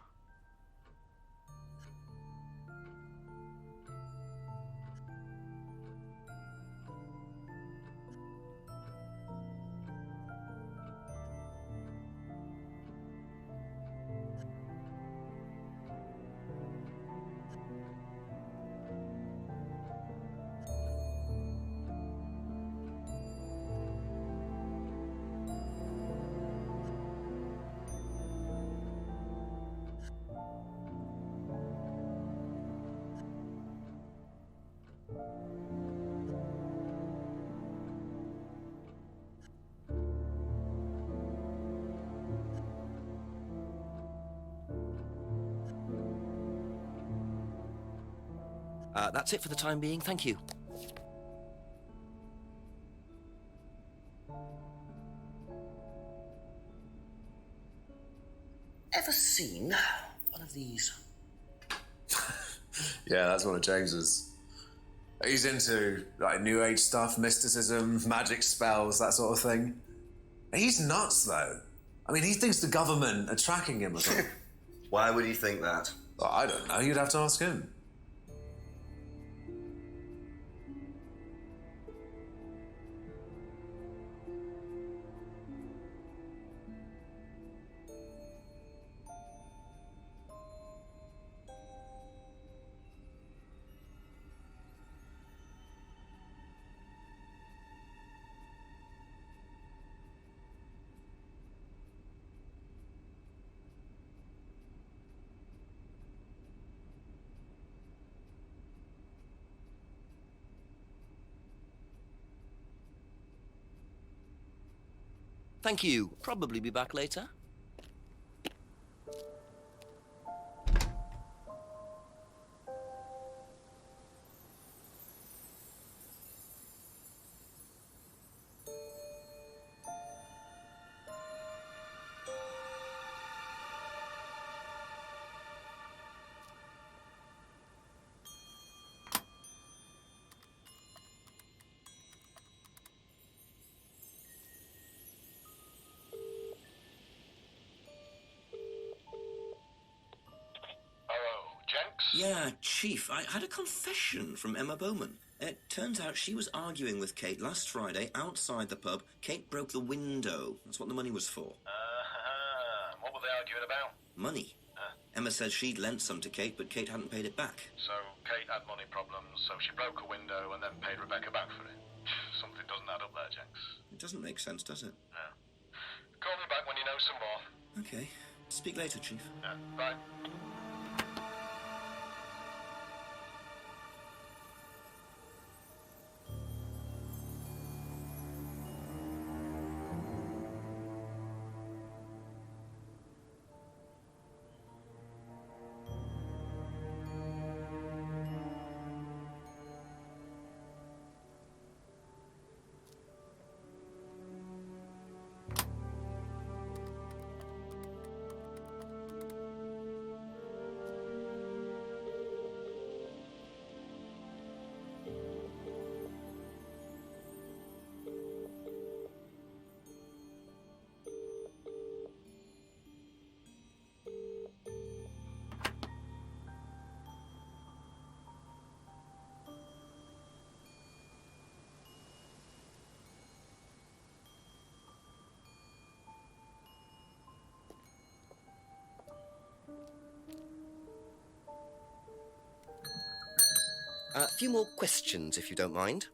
S1: That's it for the time being, thank you.
S7: Ever seen one of these?
S3: Yeah, that's one of James's. He's into like New Age stuff, mysticism, magic spells, that sort of thing. He's nuts, though. I mean, he thinks the government are tracking him or something.
S7: Why would he think that?
S3: Well, I don't know. You'd have to ask him.
S1: Thank you. Probably be back later.
S7: Yeah, Chief, I had a confession from Emma Bowman. It turns out she was arguing with Kate last Friday outside the pub. Kate broke the window. That's what the money was for.
S5: What were they arguing about?
S7: Money. Emma said she'd lent some to Kate, but Kate hadn't paid it back.
S5: So Kate had money problems, so she broke a window and then paid Rebecca back for it. Something doesn't add up there, Jenks.
S7: It doesn't make sense, does it?
S5: No. Call me back when you know some more.
S7: Okay. Speak later, Chief.
S5: Yeah, bye.
S10: A few more questions, if you don't mind.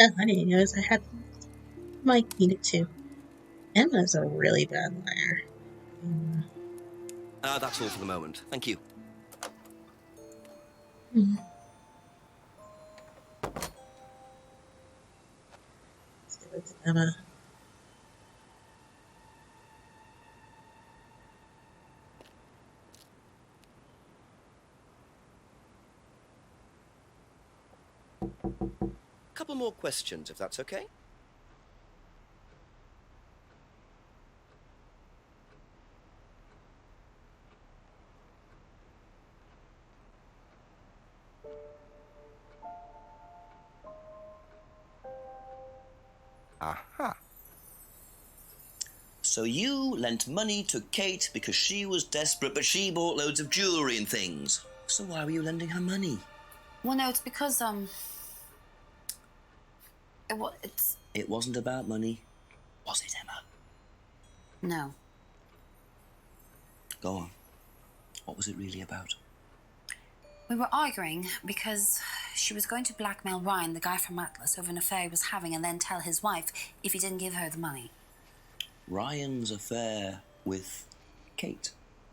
S2: Oh, I didn't notice I had might need it too. Emma's a really bad liar.
S10: That's all for the moment. Thank you.
S2: Hmm. Let's give it to Emma.
S10: Couple more questions, if that's okay. Aha. So you lent money to Kate because she was desperate, but she bought loads of jewellery and things. So why were you lending her money?
S4: Well, no, it's because, it's...
S10: It wasn't about money, was it, Emma?
S4: No.
S10: Go on. What was it really about?
S4: We were arguing because she was going to blackmail Ryan, the guy from Atlas, over an affair he was having, and then tell his wife if he didn't give her the money.
S10: Ryan's affair with Kate?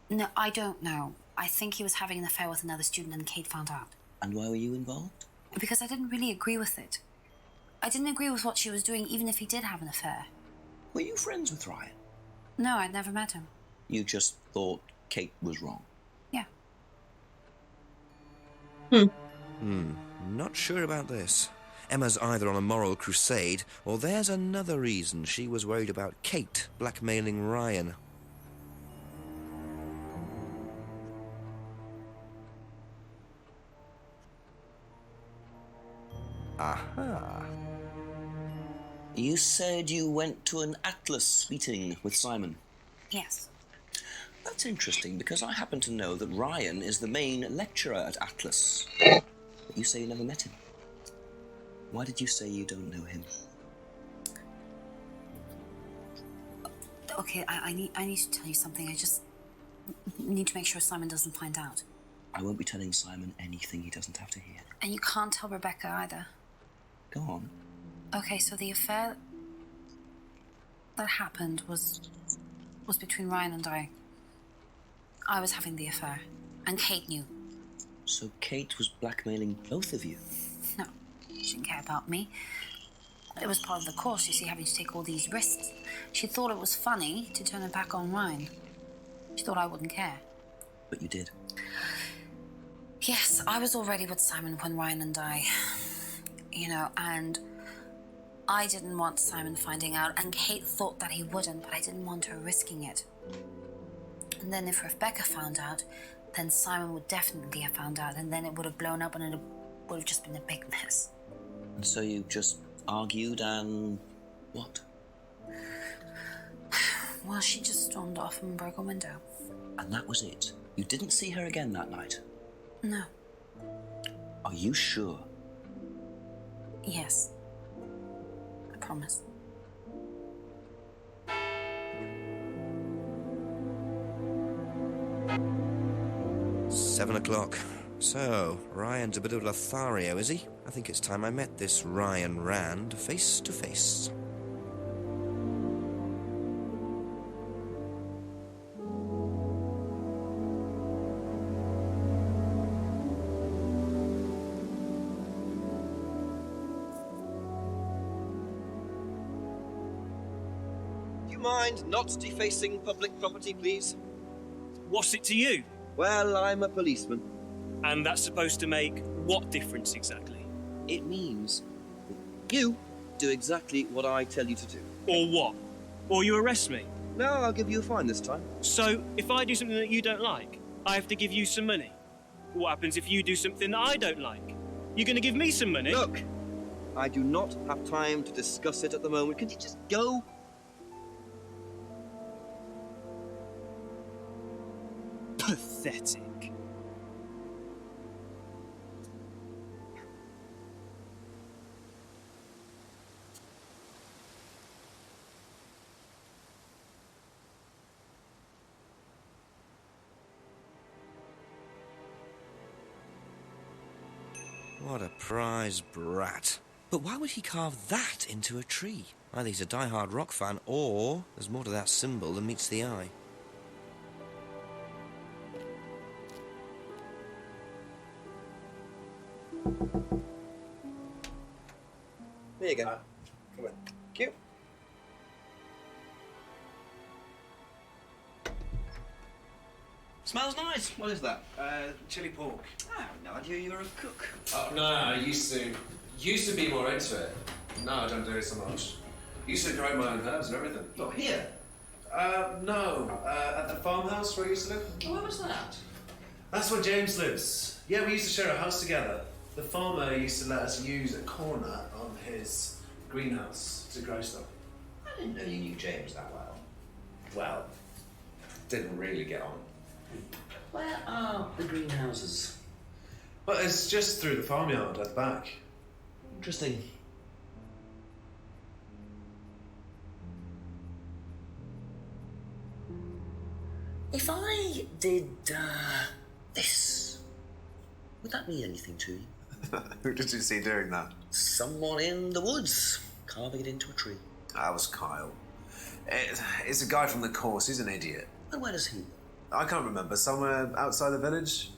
S4: No, I don't know. I think he was having an affair with another student and Kate found out.
S10: And why were you involved?
S4: Because I didn't really agree with it. I didn't agree with what she was doing, even if he did have an affair.
S10: Were you friends with Ryan?
S4: No, I'd never met him.
S10: You just thought Kate was wrong?
S4: Yeah.
S1: Not sure about this. Emma's either on a moral crusade, or there's another reason she was worried about Kate blackmailing Ryan. Aha.
S10: You said you went to an Atlas meeting with Simon.
S4: Yes.
S10: That's interesting, because I happen to know that Ryan is the main lecturer at Atlas. But you say you never met him. Why did you say you don't know him?
S4: Okay, I need to tell you something. I just need to make sure Simon doesn't find out.
S10: I won't be telling Simon anything he doesn't have to hear.
S4: And you can't tell Rebecca either.
S10: Go on.
S4: Okay, so the affair that happened was between Ryan and I. I was having the affair, and Kate knew.
S10: So Kate was blackmailing both of you?
S4: No, she didn't care about me. It was part of the course, you see, having to take all these risks. She thought it was funny to turn her back on Ryan. She thought I wouldn't care.
S10: But you did.
S4: Yes, I was already with Simon when Ryan and I, and I didn't want Simon finding out, and Kate thought that he wouldn't, but I didn't want her risking it. And then if Rebecca found out, then Simon would definitely have found out, and then it would have blown up and it would have just been a big mess.
S10: And so you just argued and what?
S4: Well, she just stormed off and broke a window.
S10: And that was it? You didn't see her again that night?
S4: No.
S10: Are you sure?
S4: Yes. I promise.
S1: Seven o'clock. So, Ryan's a bit of Lothario, is he? I think it's time I met this Ryan Rand face to face.
S8: Do you mind not defacing public property, please?
S11: What's it to you?
S8: Well, I'm a policeman.
S11: And that's supposed to make what difference exactly?
S8: It means that you do exactly what I tell you to do.
S11: Or what? Or you arrest me?
S8: No, I'll give you a fine this time.
S11: So, if I do something that you don't like, I have to give you some money. What happens if you do something that I don't like? You're going to give me some money?
S8: Look, I do not have time to discuss it at the moment. Can you just go?
S11: Pathetic.
S1: What a prize brat. But why would he carve that into a tree? Either he's a die-hard rock fan, or there's more to that symbol than meets the eye.
S8: There you go. Come on. Cute.
S10: Smells nice. What is that?
S3: Chili pork.
S10: I have no idea you were a cook.
S3: Oh, no, I used to be more into it. No, I don't do it so much. Used to grow my own herbs and everything.
S10: Not here.
S3: No, at the farmhouse where I used to live.
S10: Oh, where was that?
S3: That's where James lives. Yeah, we used to share a house together. The farmer used to let us use a corner on his greenhouse to grow stuff.
S10: I didn't know you knew James that well.
S3: Well, didn't really get on.
S10: Where are the greenhouses?
S3: But it's just through the farmyard at the back.
S10: Interesting. If I did this, would that mean anything to you?
S3: Who did you see doing that?
S10: Someone in the woods, carving it into a tree.
S3: That was Kyle. It's a guy from the course. He's an idiot.
S10: And where does he live?
S3: I can't remember. Somewhere outside the village?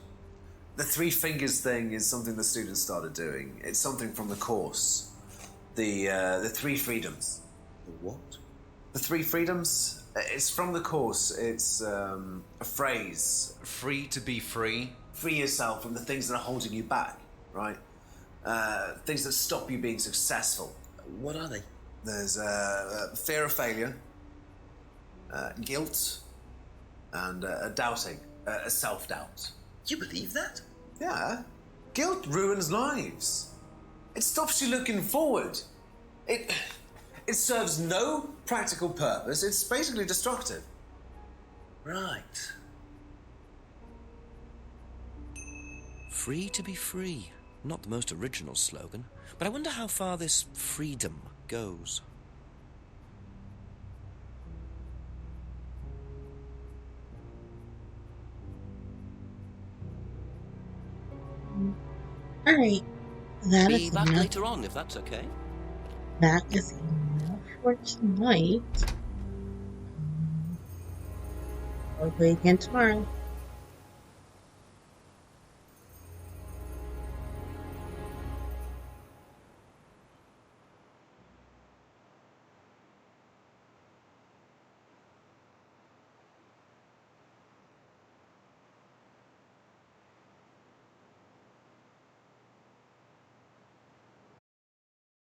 S3: The three fingers thing is something the students started doing. It's something from the course. The three freedoms.
S10: The what?
S3: The three freedoms? It's from the course. It's a phrase.
S12: Free to be free?
S3: Free yourself from the things that are holding you back, right? Things that stop you being successful.
S10: What are they?
S3: There's fear of failure, guilt, and doubting, self-doubt.
S10: You believe that?
S3: Yeah. Guilt ruins lives. It stops you looking forward. It serves no practical purpose. It's basically destructive.
S10: Right.
S1: Free to be free. Not the most original slogan, but I wonder how far this freedom goes.
S2: Alright. That
S1: Be
S2: is
S1: back
S2: enough.
S1: later on, if that's okay.
S2: That is enough for tonight. I'll play again tomorrow.